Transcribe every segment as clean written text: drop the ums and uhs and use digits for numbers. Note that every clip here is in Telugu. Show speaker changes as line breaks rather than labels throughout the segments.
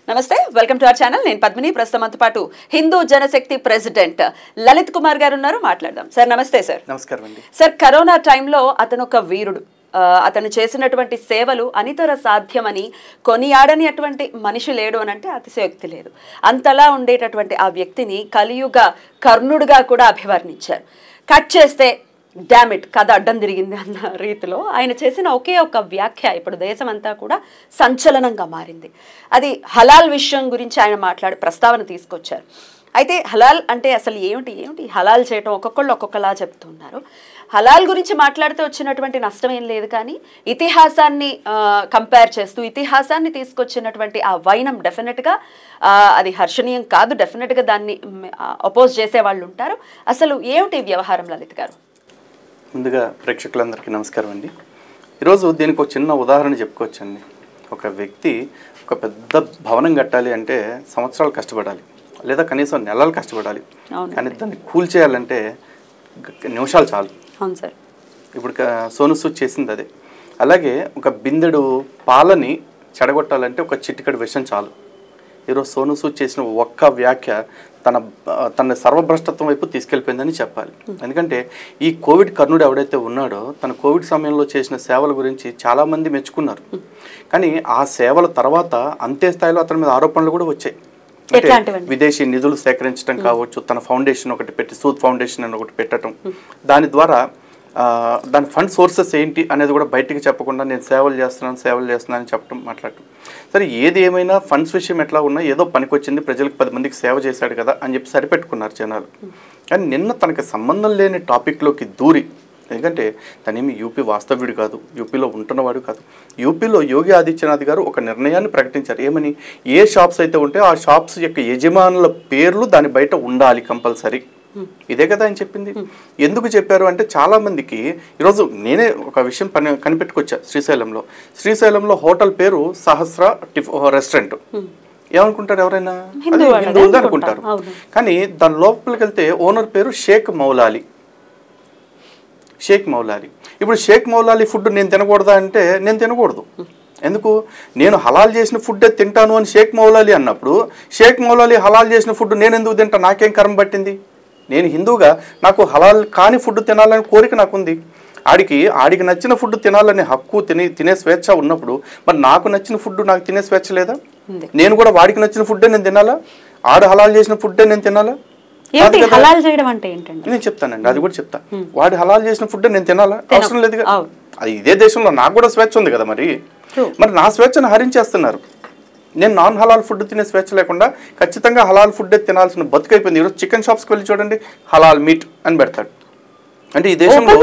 నమస్తే, వెల్కమ్ టు అవర్ ఛానల్. నేను పద్మిని. ప్రస్తుతంతో పాటు హిందూ జనశక్తి ప్రెసిడెంట్ లలిత్ కుమార్ గారు ఉన్నారు. మాట్లాడదాం. సార్ నమస్తే. సార్
నమస్కారం అండి.
సార్, కరోనా టైంలో అతను ఒక వీరుడు. అతను చేసినటువంటి సేవలు అనితర సాధ్యమని కొనియాడని అటువంటి మనిషి లేడు అని అంటే అతిశయోక్తి లేదు. అంతలా ఉండేటటువంటి ఆ వ్యక్తిని కలియుగ కర్ణుడిగా కూడా అభివర్ణించారు. కట్ చేస్తే డామిట్ కథ అడ్డం తిరిగింది అన్న రీతిలో ఆయన చేసిన ఒకే ఒక వ్యాఖ్య ఇప్పుడు దేశమంతా కూడా సంచలనంగా మారింది. అది హలాల్ విషయం గురించి ఆయన మాట్లాడి ప్రస్తావన తీసుకొచ్చారు. అయితే హలాల్ అంటే అసలు ఏమిటి హలాల్ చేయటం ఒక్కొక్కళ్ళు ఒక్కొక్కలా చెప్తున్నారు. హలాల్ గురించి మాట్లాడితే వచ్చినటువంటి నష్టం ఏం లేదు, కానీ ఇతిహాసాన్ని కంపేర్ చేస్తూ ఇతిహాసాన్ని తీసుకొచ్చినటువంటి ఆ వైనం డెఫినెట్గా అది హర్షణీయం కాదు. డెఫినెట్గా దాన్ని అపోజ్ చేసే వాళ్ళు ఉంటారు. అసలు ఏమిటి వ్యవహారం లలిత్ గారు?
ముందుగా ప్రేక్షకులందరికీ నమస్కారం అండి. ఈరోజు దీనికి ఒక చిన్న ఉదాహరణ చెప్పుకోవచ్చండి. ఒక వ్యక్తి ఒక పెద్ద భవనం కట్టాలి అంటే సంవత్సరాలు కష్టపడాలి, లేదా కనీసం నెలలు కష్టపడాలి. కానీ దాన్ని కూల్చేయాలంటే నిమిషాలు చాలు.
అవును సార్.
ఇప్పుడు సోను సూద్ చేసింది అదే. అలాగే ఒక బిందెడు పాలని చెడగొట్టాలంటే ఒక చిటికెడు విషయం చాలు. ఈరోజు సోను సూద్ చేసిన ఒక్క వ్యాఖ్య తన సర్వభ్రష్టత్వం వైపు తీసుకెళ్ళిపోయిందని చెప్పాలి. ఎందుకంటే ఈ కోవిడ్ కర్ణుడు ఎవడైతే ఉన్నాడో తన కోవిడ్ సమయంలో చేసిన సేవల గురించి చాలామంది మెచ్చుకున్నారు. కానీ ఆ సేవల తర్వాత అంతే స్థాయిలో అతని మీద ఆరోపణలు కూడా వచ్చాయి. విదేశీ నిధులు సేకరించడం కావచ్చు, తన ఫౌండేషన్ ఒకటి పెట్టి సూద్ ఫౌండేషన్ అని ఒకటి పెట్టడం, దాని ద్వారా దాని ఫండ్ సోర్సెస్ ఏంటి అనేది కూడా బయటికి చెప్పకుండా నేను సేవలు చేస్తున్నాను అని చెప్పడం, మాట్లాడటం. సరే, ఏది ఏమైనా ఫండ్స్ విషయం ఎట్లా ఉన్నా ఏదో పనికొచ్చింది, ప్రజలకు 10 మందికి సేవ చేశాడు కదా అని చెప్పి సరిపెట్టుకున్నారు జనాలు. కానీ నిన్న తనకి సంబంధం లేని టాపిక్లోకి దూరి, ఎందుకంటే తనేమి యూపీ వాస్తవ్యుడు కాదు, యూపీలో ఉంటున్నవాడు కాదు. యూపీలో యోగి ఆదిత్యనాథ్ గారు ఒక నిర్ణయాన్ని ప్రకటించారు. ఏమని? ఏ షాప్స్ అయితే ఉంటే ఆ షాప్స్ యొక్క యజమానుల పేర్లు దాని బయట ఉండాలి కంపల్సరీ. ఇదే కదా ఆయన చెప్పింది. ఎందుకు చెప్పారు అంటే చాలా మందికి ఈరోజు నేనే ఒక విషయం కనిపెట్టుకొచ్చా. శ్రీశైలంలో హోటల్ పేరు సహస్ర రెస్టారెంట్. ఏమనుకుంటారు ఎవరైనా? హిందువులు అనుకుంటారు. కానీ దాని లోపలికి వెళ్తే ఓనర్ పేరు షేక్ మౌలాలి. ఇప్పుడు షేక్ మౌలాలి ఫుడ్ నేను తినకూడదా అంటే నేను తినకూడదు. ఎందుకు? నేను హలాల్ చేసిన ఫుడ్డే తింటాను అని షేక్ మౌలాలి అన్నప్పుడు షేక్ మౌలాలి హలాల్ చేసిన ఫుడ్ నేను ఎందుకు తింటా? నాకేం కర్మ పట్టింది? నేను హిందువుగా నాకు హలాల్ కాని ఫుడ్ తినాలని కోరిక నాకుంది. ఆడికి నచ్చిన ఫుడ్ తినాలనే హక్కు, తినే స్వేచ్ఛ ఉన్నప్పుడు మరి నాకు నచ్చిన ఫుడ్ నాకు తినే స్వేచ్ఛ లేదా? నేను కూడా వాడికి నచ్చిన ఫుడ్డే నేను తినాలా? ఆడు హలాల్ చేసిన ఫుడ్డే నేను తినాలా? నేను చెప్తానండి, అది కూడా చెప్తా. వాడు హలాల్ చేసిన ఫుడ్ నేను తినాలా? అవసరం లేదు. అది ఇదే దేశంలో నాకు కూడా స్వేచ్ఛ ఉంది కదా. మరి నా స్వేచ్ఛను హరించేస్తున్నారు. నేను నాన్ హలాల్ ఫుడ్ తినే స్వేచ్ఛ లేకుండా ఖచ్చితంగా హలాల్ ఫుడ్డే తినాల్సిన బతుకైపోయింది. ఈరోజు చికెన్ షాప్స్కి వెళ్ళి చూడండి, హలాల్ మీట్ అని పెడతాడు. అంటే ఈ దేశంలో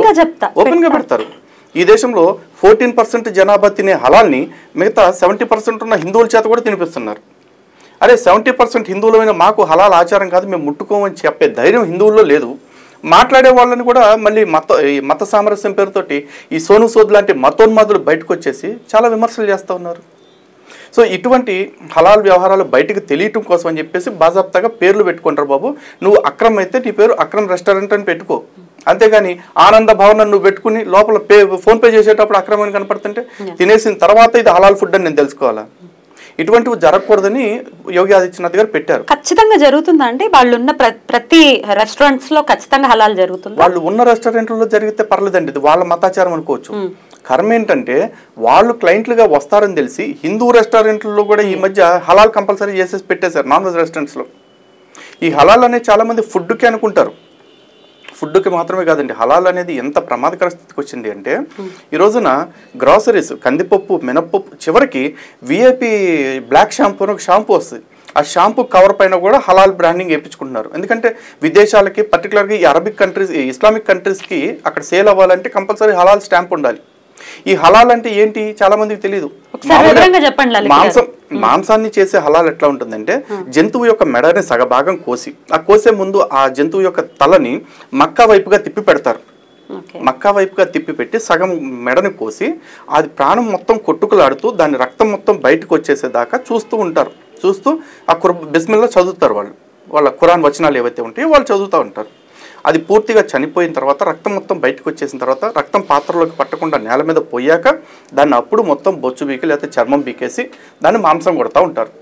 ఓపెన్గా పెడతారు. ఈ దేశంలో 14% జనాభా తినే హలాల్ని మిగతా 70% ఉన్న హిందువుల చేత కూడా తినిపిస్తున్నారు. అరే 70% హిందువులమైన మాకు హలాల్ ఆచారం కాదు, మేము ముట్టుకోమని చెప్పే ధైర్యం హిందువుల్లో లేదు. మాట్లాడే వాళ్ళని కూడా మళ్ళీ మత సామరస్యం పేరుతోటి ఈ సోను సూద్ లాంటి మతోన్మాదులు బయటకు వచ్చేసి చాలా విమర్శలు చేస్తూ ఉన్నారు. సో ఇటువంటి హలాల్ వ్యవహారాలు బయటకు తెలియటం కోసం అని చెప్పేసి బాజాప్తాగా పేర్లు పెట్టుకుంటారు. బాబు, నువ్వు అక్రమ్ అయితే నీ పేరు అక్రమ్ రెస్టారెంట్ అని పెట్టుకో. అంతేగాని ఆనంద భవన్ నువ్వు పెట్టుకుని లోపల ఫోన్పే చేసేటప్పుడు అక్రమం కనపడుతుంటే తినేసిన తర్వాత ఇది హలాల్ ఫుడ్ అని నేను తెలుసుకోవాలా? ఇటువంటివి జరగకూడదని యోగి ఆదిత్యనాథ్ గారు పెట్టారు.
ఖచ్చితంగా జరుగుతుందా అంటే వాళ్ళు ఉన్న ప్రతి రెస్టారెంట్స్ లో ఖచ్చితంగా హలాల్ జరుగుతుంది?
వాళ్ళు ఉన్న రెస్టారెంట్లలో జరిగితే పర్లేదండి, ఇది వాళ్ళ మతాచారం అనుకోవచ్చు. కర్మ ఏంటంటే వాళ్ళు క్లయింట్లుగా వస్తారని తెలిసి హిందూ రెస్టారెంట్లలో కూడా ఈ మధ్య హలాల్ కంపల్సరీ చేసేసి పెట్టేశారు. నాన్ వెజ్ రెస్టారెంట్స్లో ఈ హలాల్ అనేది చాలా మంది ఫుడ్కి అనుకుంటారు. ఫుడ్కి మాత్రమే కాదండి, హలాల్ అనేది ఎంత ప్రమాదకర స్థితికి వచ్చింది అంటే ఈ రోజున గ్రాసరీస్, కందిపప్పు, మినప్పప్పు, చివరికి విఐపి బ్లాక్ షాంపూ అని ఒక షాంపూ వస్తుంది. ఆ షాంపూ కవర్ పైన కూడా హలాల్ బ్రాండింగ్ వేయించుకుంటున్నారు. ఎందుకంటే విదేశాలకి, పర్టికులర్గా ఈ అరబిక్ కంట్రీస్, ఇస్లామిక్ కంట్రీస్కి అక్కడ సేల్ అవ్వాలంటే కంపల్సరీ హలాల్ స్టాంప్ ఉండాలి. ఈ హలాల్ అంటే ఏంటి చాలా మందికి తెలియదు. మాంసాన్ని చేసే హలాల్ ఎట్లా ఉంటుందంటే జంతువు యొక్క మెడని సగభాగం కోసి, ఆ కోసే ముందు ఆ జంతువు యొక్క తలని మక్కా వైపుగా తిప్పి పెడతారు. మక్కా వైపుగా తిప్పి పెట్టి సగం మెడని కోసి అది ప్రాణం మొత్తం కొట్టుకులాడుతూ దాని రక్తం మొత్తం బయటకు వచ్చేసేదాకా చూస్తూ ఉంటారు. చూస్తూ ఆ బిస్మిల్లా చదువుతారు. వాళ్ళ ఖురాన్ వచనాలు ఏవైతే ఉంటాయో వాళ్ళు చదువుతూ ఉంటారు. అది పూర్తిగా చనిపోయిన తర్వాత రక్తం మొత్తం బయటకు వచ్చేసిన తర్వాత రక్తం పాత్రలోకి పట్టకుండా నేల మీద పోయాక దాన్ని అప్పుడు మొత్తం బొచ్చు బీకి లేకపోతే చర్మం బీకేసి దాన్ని మాంసం కొడతా ఉంటారు.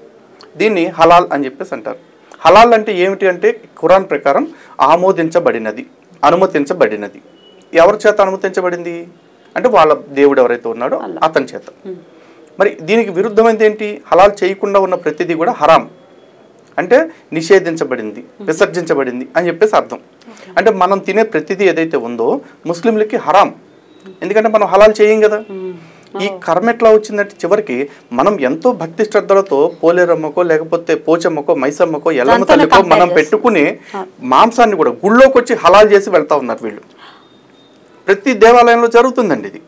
దీన్ని హలాల్ అని చెప్పేసి అంటారు. హలాల్ అంటే ఏమిటి అంటే ఖురాన్ ప్రకారం ఆమోదించబడినది, అనుమతించబడినది. ఎవరి చేత అనుమతించబడింది అంటే వాళ్ళ దేవుడు ఎవరైతే ఉన్నాడో అతని చేత. మరి దీనికి విరుద్ధమైనది ఏంటి? హలాల్ చేయకుండా ఉన్న ప్రతిదీ కూడా హరాం అంటే నిషేధించబడింది, విసర్జించబడింది అని చెప్పేసి అర్థం. అంటే మనం తినే ప్రతిదీ ఏదైతే ఉందో ముస్లింలకి హరాం, ఎందుకంటే మనం హలాల్ చేయం కదా. ఈ కర్మ ఎట్లా వచ్చిందంటే చివరికి మనం ఎంతో భక్తి శ్రద్ధలతో పోలేరమ్మకో లేకపోతే పోచమ్మకో మైసమ్మకో ఎల్లమ్మ తల్లికో మనం పెట్టుకునే మాంసాన్ని కూడా గుళ్ళోకి వచ్చి హలాల్ చేసి వెళ్తా ఉన్నారు వీళ్ళు. ప్రతి దేవాలయంలో జరుగుతుందండి ఇది.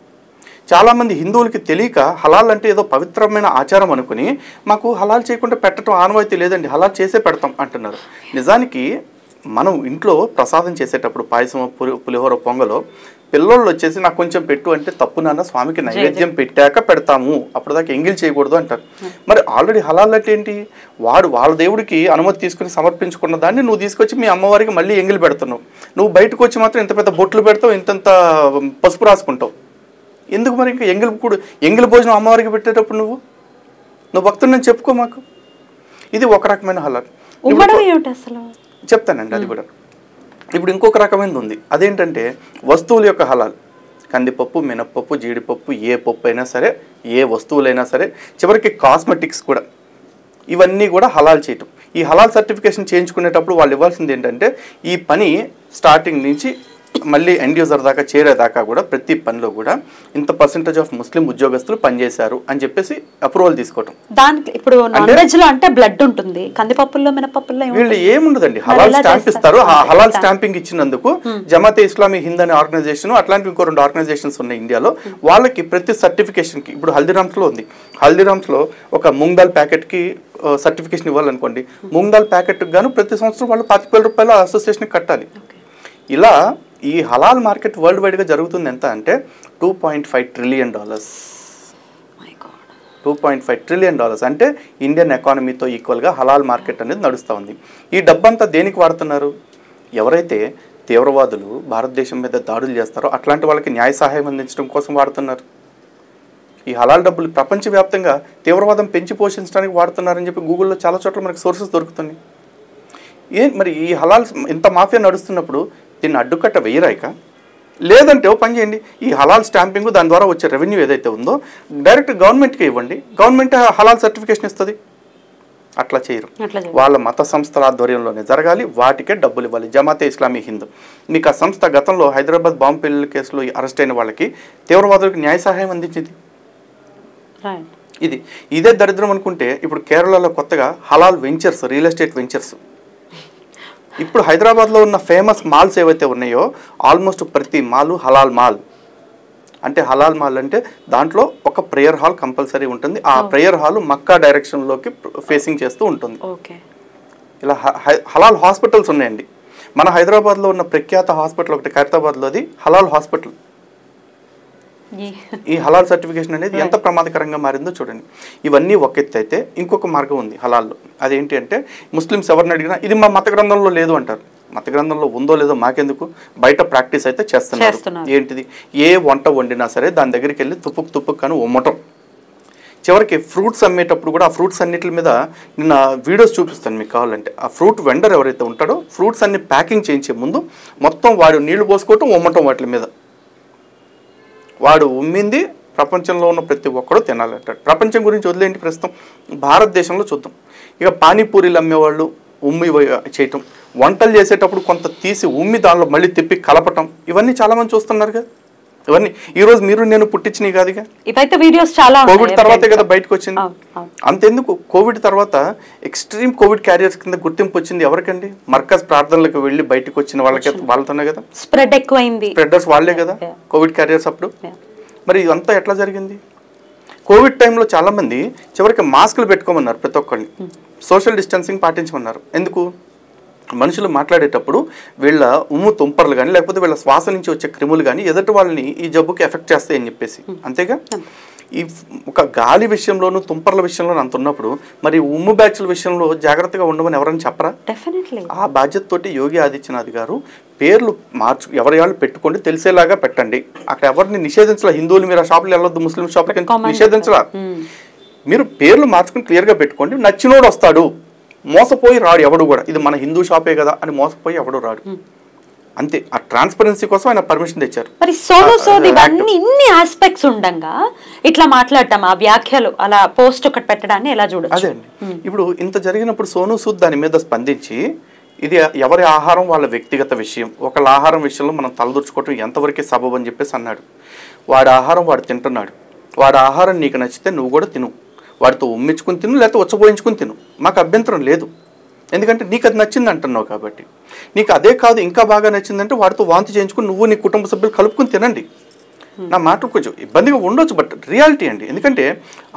చాలామంది హిందువులకి తెలియక హలాల్ అంటే ఏదో పవిత్రమైన ఆచారం అనుకుని మాకు హలాల్ చేయకుండా పెట్టడం ఆనవాయితీ లేదండి, హలాల్ చేసే పెడతాం అంటున్నారు. నిజానికి మనం ఇంట్లో ప్రసాదం చేసేటప్పుడు పాయసం, పులిహోర, పొంగలో పిల్లోళ్ళు వచ్చేసి నాకు కొంచెం పెట్టు అంటే తప్పు నాన్న, స్వామికి నైవేద్యం పెట్టాక పెడతాము, అప్పటిదాకా ఎంగిల్ చేయకూడదు అంటారు. మరి ఆల్రెడీ హలాల్ అంటే ఏంటి? వాళ్ళ దేవుడికి అనుమతి తీసుకుని సమర్పించుకున్న దాన్ని నువ్వు తీసుకొచ్చి మీ అమ్మవారికి మళ్ళీ ఎంగిల్ పెడుతున్నావు. నువ్వు బయటకు వచ్చి మాత్రం ఇంత పెద్ద బొట్లు పెడతావు, ఇంతంత పసుపు రాసుకుంటావు. ఎందుకు మరి? ఇంకా ఎంగిల్ భోజనం అమ్మవారికి పెట్టేటప్పుడు నువ్వు భక్తుడిని చెప్పుకో మాకు. ఇది ఒక రకమైన హలాల్. చెప్తానండి అది కూడా. ఇప్పుడు ఇంకొక రకమైనది ఉంది, అదేంటంటే వస్తువుల యొక్క హలాల్. కందిపప్పు, మినప్పప్పు, జీడిపప్పు, ఏ పప్పు అయినా సరే, ఏ వస్తువులైనా సరే, చివరికి కాస్మెటిక్స్ కూడా, ఇవన్నీ కూడా హలాల్ చేయటం. ఈ హలాల్ సర్టిఫికేషన్ చేయించుకునేటప్పుడు వాళ్ళు ఇవ్వాల్సింది ఏంటంటే ఈ పని స్టార్టింగ్ నుంచి మళ్ళీ ఎండ్ యూజర్ దాకా చేరేదాకా కూడా ప్రతి పనిలో కూడా ఇంత పర్సెంటేజ్ ఆఫ్ ముస్లిం ఉద్యోగస్తులు పనిచేశారు అని చెప్పేసి అప్రూవల్ తీసుకోవటం.
దానికి ఇప్పుడు నాన్ వెజ్ లో అంటే బ్లడ్ ఉంటుంది, కందిపప్పుల్లో మినపప్పుల్లో
వీళ్ళు ఏముండదండి, హలాల్ స్టాంప్ ఇస్తారు. ఆ హలాల్ స్టాంపింగ్ ఇచ్చినందుకు జమాతే ఇస్లామీ హింద్ అనే ఆర్గనైజేషన్, అట్లాంటి ఇంకో 2 ఆర్గనైజేషన్స్ ఉన్నాయి ఇండియాలో. వాళ్ళకి ప్రతి సర్టిఫికేషన్ కి, ఇప్పుడు హల్దీరామ్స్ లో ఉంది, హల్దీరామ్స్ లో ఒక మూంగ్ దాల్ ప్యాకెట్ కి సర్టిఫికేషన్ ఇవ్వాలనుకోండి, మూంగ్ దాల్ ప్యాకెట్ గాను ప్రతి సంవత్సరం వాళ్ళు 25,000 రూపాయల అసోసియేషన్ కట్టాలి. ఇలా ఈ హలాల్ మార్కెట్ వరల్డ్ వైడ్గా జరుగుతుంది. ఎంత అంటే $2.5 ట్రిలియన్. $2.5 ట్రిలియన్ అంటే ఇండియన్ ఎకానమీతో ఈక్వల్గా హలాల్ మార్కెట్ అనేది నడుస్తూ ఉంది. ఈ డబ్బంతా దేనికి వాడుతున్నారు? ఎవరైతే తీవ్రవాదులు భారతదేశం మీద దాడులు చేస్తారో అట్లాంటి వాళ్ళకి న్యాయ సహాయం అందించడం కోసం వాడుతున్నారు. ఈ హలాల్ డబ్బులు ప్రపంచవ్యాప్తంగా తీవ్రవాదం పెంచి పోషించడానికి వాడుతున్నారని చెప్పి గూగుల్లో చాలా చోట్ల మనకి సోర్సెస్ దొరుకుతున్నాయి. మరి ఈ హలాల్ ఇంత మాఫియా నడుస్తున్నప్పుడు దీన్ని అడ్డుకట్ట వేయరాక, లేదంటే ఓ పని చేయండి, ఈ హలాల్ స్టాంపింగ్ దాని ద్వారా వచ్చే రెవెన్యూ ఏదైతే ఉందో డైరెక్ట్ గవర్నమెంట్కి ఇవ్వండి, గవర్నమెంట్ హలాల్ సర్టిఫికేషన్ ఇస్తుంది. అట్లా చేయరు, వాళ్ళ మత సంస్థల ఆధ్వర్యంలోనే జరగాలి, వాటికే డబ్బులు ఇవ్వాలి. జమాతే ఇస్లామీ హింద్ మీకు ఆ సంస్థ గతంలో హైదరాబాద్ బాంబు పేలుళ్ల కేసులో అరెస్ట్ అయిన వాళ్ళకి తీవ్రవాదులకు న్యాయ సహాయం అందించింది. ఇదే దరిద్రం అనుకుంటే ఇప్పుడు కేరళలో కొత్తగా హలాల్ వెంచర్స్, రియల్ ఎస్టేట్ వెంచర్స్. ఇప్పుడు హైదరాబాద్లో ఉన్న ఫేమస్ మాల్స్ ఏవైతే ఉన్నాయో ఆల్మోస్ట్ ప్రతి మాల్ హలాల్ మాల్. అంటే హలాల్ మాల్ అంటే దాంట్లో ఒక ప్రేయర్ హాల్ కంపల్సరీ ఉంటుంది. ఆ ప్రేయర్ హాల్ మక్కా డైరెక్షన్లోకి ఫేసింగ్ చేస్తూ ఉంటుంది. ఇలా హలాల్ హాస్పిటల్స్ ఉన్నాయండి. మన హైదరాబాద్లో ఉన్న ప్రఖ్యాత హాస్పిటల్ ఒకటి ఖైరతాబాద్లోది హలాల్ హాస్పిటల్. ఈ హలాల్ సర్టిఫికేషన్ అనేది ఎంత ప్రమాదకరంగా మారిందో చూడండి. ఇవన్నీ ఒక ఎత్తు అయితే ఇంకొక మార్గం ఉంది హలాల్లో. అదేంటి అంటే ముస్లిమ్స్ ఎవరిని అడిగినా ఇది మా మత గ్రంథంలో లేదు అంటారు. మత గ్రంథంలో ఉందో లేదో మాకెందుకు, బయట ప్రాక్టీస్ అయితే చేస్తున్నారు. ఏంటిది? ఏ వంట వండినా సరే దాని దగ్గరికి వెళ్ళి తుప్పుకు కానీ ఉమ్మటం. చివరికి ఫ్రూట్స్ అమ్మేటప్పుడు కూడా ఆ ఫ్రూట్స్ అన్నిటి మీద నిన్న వీడియోస్ చూపిస్తాను మీకు కావాలంటే. ఆ ఫ్రూట్ వెండర్ ఎవరైతే ఉంటాడో ఫ్రూట్స్ అన్ని ప్యాకింగ్ చేయించే ముందు మొత్తం వాడు నీళ్లు పోసుకోవటం, ఉమ్మటం వాటి మీద. వాడు ఉమ్మింది ప్రపంచంలో ఉన్న ప్రతి ఒక్కడూ తినాలంటాడు. ప్రపంచం గురించి వదిలేంటి, ప్రస్తుతం భారతదేశంలో చూద్దాం. ఇక పానీపూరీలు అమ్మేవాళ్ళు ఉమ్మి చేయటం, వంటలు చేసేటప్పుడు కొంత తీసి ఉమ్మి దానిలో మళ్ళీ తిప్పి కలపటం, ఇవన్నీ చాలామంది చూస్తున్నారు కదా. ఇవన్నీ ఈరోజు మీరు నేను పుట్టించినవి కాదుగా,
ఇవైతే వీడియోస్ చాలా
కోవిడ్ తర్వాతే కదా బయటకు వచ్చింది. అంతెందుకు, కోవిడ్ తర్వాత ఎక్స్ట్రీమ్ కోవిడ్ క్యారియర్స్ కింద గుర్తింపు వచ్చింది ఎవరికండి? మర్కజ్ ప్రార్థనలకు వెళ్ళి బయటకు వచ్చిన వాళ్ళతోనే కదా
స్ప్రెడ్ ఎక్కువైంది.
స్ప్రెడర్స్ వాళ్ళే కదా కోవిడ్ క్యారియర్స్ అప్పుడు. మరి ఇదంతా ఎట్లా జరిగింది? కోవిడ్ టైంలో చాలామంది చివరికి మాస్కులు పెట్టుకోమన్నారు, ప్రతి ఒక్కరిని సోషల్ డిస్టెన్సింగ్ పాటించమన్నారు. ఎందుకు? మనుషులు మాట్లాడేటప్పుడు వీళ్ళ ఉమ్ము తుంపర్లు కానీ లేకపోతే వీళ్ళ శ్వాస నుంచి వచ్చే క్రిములు కానీ ఎదుటి వాళ్ళని ఈ జబ్బుకి ఎఫెక్ట్ చేస్తాయి అని చెప్పేసి. అంతేగా ఈ ఒక గాలి విషయంలోనూ తుంపర్ల విషయంలోనూ అంత ఉన్నప్పుడు మరి ఉమ్ము బ్యాచ్ల విషయంలో జాగ్రత్తగా ఉండమని ఎవరైనా చెప్పరా? ఆ బాధ్యతతోటి యోగి ఆదిత్యనాథ్ గారు పేర్లు ఎవరి వాళ్ళు పెట్టుకోండి, తెలిసేలాగా పెట్టండి. అక్కడ ఎవరిని నిషేధించలా. హిందువులు మీరు ఆ షాపులు వెళ్ళొద్దు, ముస్లిం షాపులకి నిషేధించలా. మీరు పేర్లు మార్చుకుని క్లియర్గా పెట్టుకోండి. నచ్చినోడు వస్తాడు, మోసపోయి రాడు ఎవడు కూడా. ఇది మన హిందూ షాపే కదా అని మోసపోయి ఎవడు రాడు. అంతే. ఆ ట్రాన్స్పరెన్సీ కోసం ఆయన పర్మిషన్ తెచ్చారు.
మరి సోను సూద్ ఇవన్నీ ఇన్ని ఆస్పెక్ట్స్ ఉండగా ఇట్లా మాట్లాడటం, ఆ వ్యాఖ్యలు అలా పోస్ట్ ఒకటి పెట్టడాన్ని ఎలా చూడొచ్చు?
అదే అండి. ఇప్పుడు ఇంత జరిగినప్పుడు సోను సూద్ దాని మీద స్పందించి ఇది ఎవరి ఆహారం వాళ్ళ వ్యక్తిగత విషయం, ఒకళ్ళ ఆహారం విషయంలో మనం తలదూర్చుకోవటం ఎంతవరకు సబబు అని చెప్పేసి అన్నాడు. వాడి ఆహారం వాడు తింటున్నాడు, వాడి ఆహారం నీకు నచ్చితే నువ్వు కూడా తిను, వాడితో ఉమ్మించుకుని తిను, లేకపోతే ఉచ్చబోయించుకుని తిను, మాకు అభ్యంతరం లేదు. ఎందుకంటే నీకు అది నచ్చింది అంటున్నావు కాబట్టి. నీకు అదే కాదు ఇంకా బాగా నచ్చిందంటే వాడితో వాంతి చేయించుకుని నువ్వు నీ కుటుంబ సభ్యులు కలుపుకుని తినండి. నా మాట కొంచెం ఇబ్బందిగా ఉండొచ్చు, బట్ రియాలిటీ అండి. ఎందుకంటే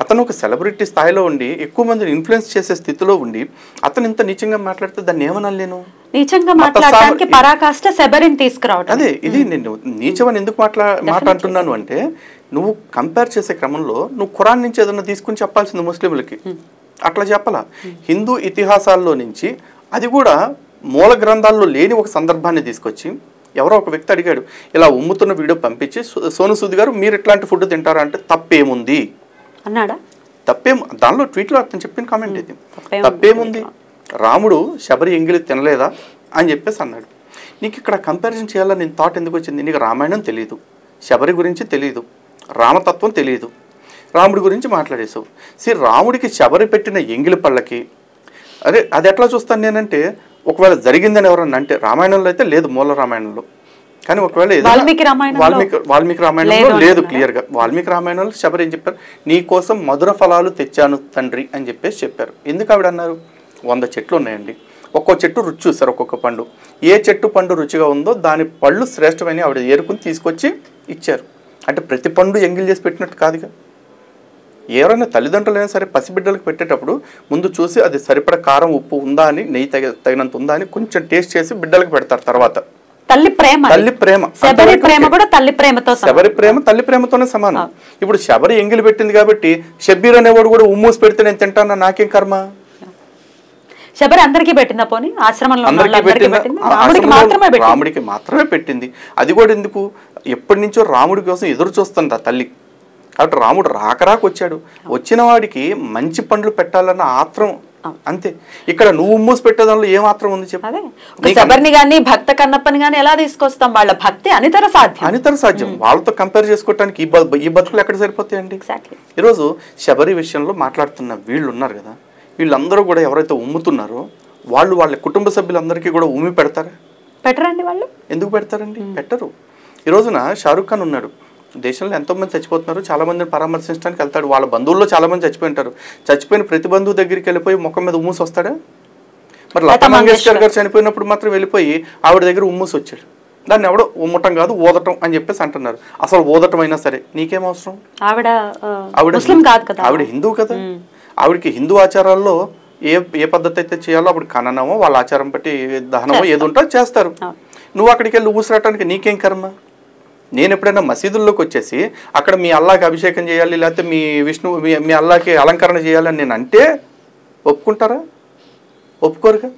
అతను ఒక సెలబ్రిటీ స్థాయిలో ఉండి ఎక్కువ మందిని ఇన్ఫ్లుయెన్స్ చేసే స్థితిలో ఉండి అతను ఇంత నీచంగా మాట్లాడితే దాన్ని ఏమనాలి నేను?
నీచంగా మాట్లాడడానికి పరాకాష్ట శబరిని తీసుకురావడం.
అదే ఇది నేను నీచమని ఎందుకు మాట అంటున్నాను అంటే, నువ్వు కంపేర్ చేసే క్రమంలో నువ్వు ఖురాన్ నుంచి ఏదన్నా తీసుకుని చెప్పాల్సింది ముస్లింలకి. అట్లా చెప్పాలా? హిందూ ఇతిహాసాల్లో నుంచి, అది కూడా మూల గ్రంథాల్లో లేని ఒక సందర్భాన్ని తీసుకొచ్చి ఎవరో ఒక వ్యక్తి అడిగాడు, ఇలా ఉమ్ముతున్న వీడియో పంపించి సోను సూద్ గారు మీరు ఇట్లాంటి ఫుడ్ తింటారా అంటే తప్పేముంది
అన్నాడా?
దానిలో ట్వీట్లో అతను చెప్పిన కామెంట్ ఇది. తప్పేముంది, రాముడు శబరి ఎంగిలి తినలేదా అని చెప్పేసి అన్నాడు. నీకు ఇక్కడ కంపారిజన్ చేయాలని నేను థాట్ ఎందుకు వచ్చింది? నీకు రామాయణం తెలియదు, శబరి గురించి తెలియదు, రామతత్వం తెలియదు, రాముడి గురించి మాట్లాడేసావు. రాముడికి శబరి పెట్టిన ఎంగిలి పళ్ళకి అదే అది ఎట్లా చూస్తాను నేనంటే, ఒకవేళ జరిగిందని ఎవరన్నా అంటే రామాయణంలో అయితే లేదు, మూల రామాయణంలో. కానీ ఒకవేళ వాల్మీకి రామాయణంలో లేదు క్లియర్గా. వాల్మీకి రామాయణంలో శబరి ఏం చెప్పారు? నీ కోసం మధుర ఫలాలు తెచ్చాను తండ్రి అని చెప్పేసి చెప్పారు. ఎందుకు ఆవిడ అన్నారు? 100 చెట్లు ఉన్నాయండి, ఒక్కో చెట్టు రుచి చూస్తారు, ఒక్కొక్క పండు. ఏ చెట్టు పండు రుచిగా ఉందో దాని పళ్ళు శ్రేష్టమైన ఆవిడ ఏరుకుని తీసుకొచ్చి ఇచ్చారు. అంటే ప్రతి పండు ఎంగిల్ చేసి పెట్టినట్టు కాదుగా. ఎవరైనా తల్లిదండ్రులైనా సరే పసిబిడ్డలకు పెట్టేటప్పుడు ముందు చూసి అది సరిపడ కారం ఉప్పు ఉందా అని, నెయ్యి తగినంత ఉందా అని కొంచెం టేస్ట్ చేసి బిడ్డలకు పెడతారు. తర్వాత
తల్లి ప్రేమ శబరి ప్రేమ తల్లి ప్రేమతోనే సమానం.
ఇప్పుడు శబరి ఎంగిలి పెట్టింది కాబట్టి షబ్బీర్ అనేవాడు కూడా ఉమ్మూసి పెడితే నేను తింటానా, నాకేం కర్మ?
శబరి అందరికీ పెట్టిందా? పోనీ ఆశ్రమంలో
రాముడికి మాత్రమే పెట్టింది. అది కూడా ఎందుకు? ఎప్పటి నుంచో రాముడి కోసం ఎదురు చూస్తుంది ఆ తల్లి. కాబట్టి రాముడు రాకరాకు వచ్చాడు, వచ్చిన వాడికి మంచి పండ్లు పెట్టాలన్న ఆత్రం అంతే. ఇక్కడ నువ్వు మూసి పెట్టేదానిలో ఏం ఆత్రం ఉంది చెప్పు?
శబరిని గాని భక్త కన్నప్పని గాని ఎలా తీసుకొస్తాం? వాళ్ళ భక్తి అనితర సాధ్యం.
వాళ్ళతో కంపేర్ చేసుకోవడానికి ఈ బతుకులు ఎక్కడ సరిపోతాయండి? ఈరోజు శబరి విషయంలో మాట్లాడుతున్న వీళ్ళు ఉన్నారు కదా, వీళ్ళందరూ కూడా ఎవరైతే ఉమ్ముతున్నారో వాళ్ళు వాళ్ళ కుటుంబ సభ్యులందరికీ కూడా ఉమ్మి పెడతారా?
పెట్టరండి. వాళ్ళు ఎందుకు
పెడతారండి? పెట్టరు. ఈ రోజున షారుఖ్ ఖాన్ ఉన్నాడు, దేశంలో ఎంతోమంది చచ్చిపోతున్నారు, చాలామందిని పరామర్శించడానికి వెళ్తాడు. వాళ్ళ బంధువుల్లో చాలామంది చచ్చిపోయింటారు. చచ్చిపోయిన ప్రతి బంధువు దగ్గరికి వెళ్ళిపోయి ముఖం మీద ఉమ్మూసి వస్తాడా? మరి లతా మంగేష్కర్ గారు చనిపోయినప్పుడు మాత్రం వెళ్ళిపోయి ఆవిడ దగ్గర ఉమ్మూసి వచ్చాడు. దాన్ని ఎవడో ఉమ్మటం కాదు ఊదటం అని చెప్పేసి అంటున్నారు. అసలు ఊదటం అయినా సరే నీకేం అవసరం? ఆవిడ హిందూ కదా. ఆవిడకి హిందూ ఆచారాల్లో ఏ పద్ధతి అయితే చేయాలో అప్పుడు ఖననమో వాళ్ళ ఆచారం బట్టి దహనమో ఏది ఉంటో చేస్తారు. నువ్వు అక్కడికి వెళ్ళి ఊసరాటానికి నీకేం కర్మ? నేను ఎప్పుడైనా మసీదుల్లోకి వచ్చేసి అక్కడ మీ అల్లాకి అభిషేకం చేయాలి, లేకపోతే మీ విష్ణు మీ అల్లాకి అలంకరణ చేయాలని నేను అంటే ఒప్పుకుంటారా? ఒప్పుకోరుగా.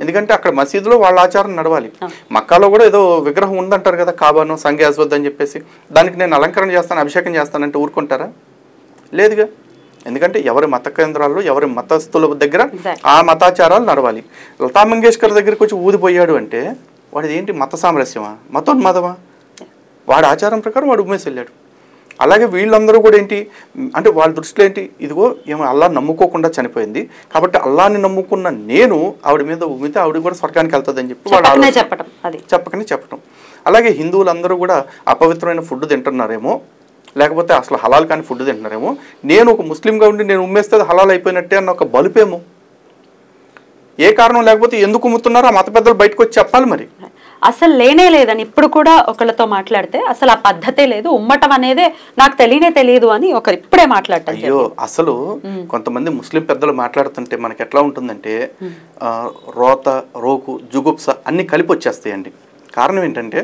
ఎందుకంటే అక్కడ మసీదులో వాళ్ళ ఆచారం నడవాలి. మక్కాలో కూడా ఏదో విగ్రహం ఉందంటారు కదా, కాబాను సంగే అస్వద్ అని చెప్పేసి, దానికి నేను అలంకరణ చేస్తాను అభిషేకం చేస్తానంటే ఊరుకుంటారా? లేదుగా. ఎందుకంటే ఎవరి మత కేంద్రాల్లో ఎవరి మతస్థుల దగ్గర ఆ మతాచారాలు నడవాలి. లతా మంగేష్కర్ దగ్గరికి వచ్చి ఊదిపోయాడు అంటే వాడిది ఏంటి? మత సామరస్యమా? మతోన్మాదమా? వాడి ఆచారం ప్రకారం వాడు ఉమ్మేసి వెళ్ళాడు. అలాగే వీళ్ళందరూ కూడా ఏంటి అంటే వాళ్ళ దృష్టిలో ఏంటి, ఇదిగో ఏమో అల్లా నమ్ముకోకుండా చనిపోయింది కాబట్టి అల్లాని నమ్ముకున్న నేను ఆవిడ మీద ఉమ్మితే ఆవిడ కూడా స్వర్గానికి వెళ్తుందని చెప్పి వాళ్ళు చెప్పకనే చెప్పటం. అలాగే హిందువులందరూ కూడా అపవిత్రమైన ఫుడ్ తింటున్నారేమో, లేకపోతే అసలు హలాల్ కాని ఫుడ్ తింటున్నారేమో, నేను ఒక ముస్లింగా ఉండి నేను ఉమ్మేస్తే హలాల్ అయిపోయినట్టే అన్న ఒక బలుపేమో. ఏ కారణం లేకపోతే ఎందుకు ఉమ్ముతున్నారో ఆ మత పెద్దలు బయటకు వచ్చి చెప్పాలి. మరి
అసలు లేనే లేదని ఇప్పుడు కూడా ఒకళ్ళతో మాట్లాడితే అసలు ఆ పద్ధతే లేదు, ఉమ్మటం అనేదే నాకు తెలియదు అని ఒకరు ఇప్పుడే మాట్లాడతారు.
అయ్యో అసలు కొంతమంది ముస్లిం పెద్దలు మాట్లాడుతుంటే మనకి ఎట్లా ఉంటుందంటే రోత, రోకు, జుగుప్స అన్ని కలిపి వచ్చేస్తాయండి. కారణం ఏంటంటే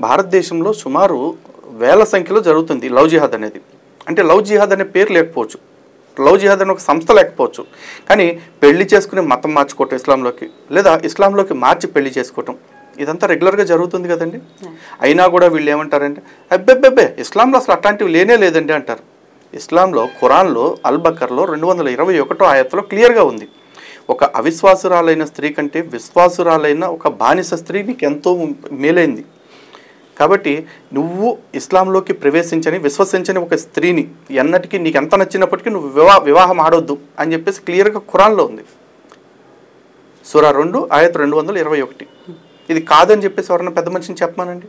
భారతదేశంలో సుమారు వేల సంఖ్యలో జరుగుతుంది లవ్ జిహాద్ అనేది. అంటే లవ్ జిహాద్ అనే పేరు లేకపోవచ్చు, లవ్ జిహాద్ అనే ఒక సంస్థ లేకపోవచ్చు, కానీ పెళ్లి చేసుకుని మతం మార్చుకోవటం ఇస్లాంలోకి, లేదా ఇస్లాంలోకి మార్చి పెళ్లి చేసుకోవటం, ఇదంతా రెగ్యులర్గా జరుగుతుంది కదండి. అయినా కూడా వీళ్ళు ఏమంటారంటే అబ్బెబ్బెబ్బే ఇస్లాంలో అసలు అట్లాంటివి లేనే లేదండి అంటారు. ఇస్లాంలో ఖురాన్లో అల్-బకర్లో 221వ ఆయత్తులో క్లియర్గా ఉంది, ఒక అవిశ్వాసురాలైన స్త్రీ కంటే విశ్వాసురాలైన ఒక బానిస స్త్రీ నీకు ఎంతో మేలైంది. కాబట్టి నువ్వు ఇస్లాంలోకి ప్రవేశించని విశ్వసించని ఒక స్త్రీని ఎన్నటికీ నీకు ఎంత నచ్చినప్పటికీ నువ్వు వివాహం ఆడొద్దు అని చెప్పేసి క్లియర్గా ఖురాన్లో ఉంది. సూరా 2 ఆయత్ 221. ఇది కాదని చెప్పేసి ఎవరైనా పెద్ద మనిషిని చెప్పమానండి.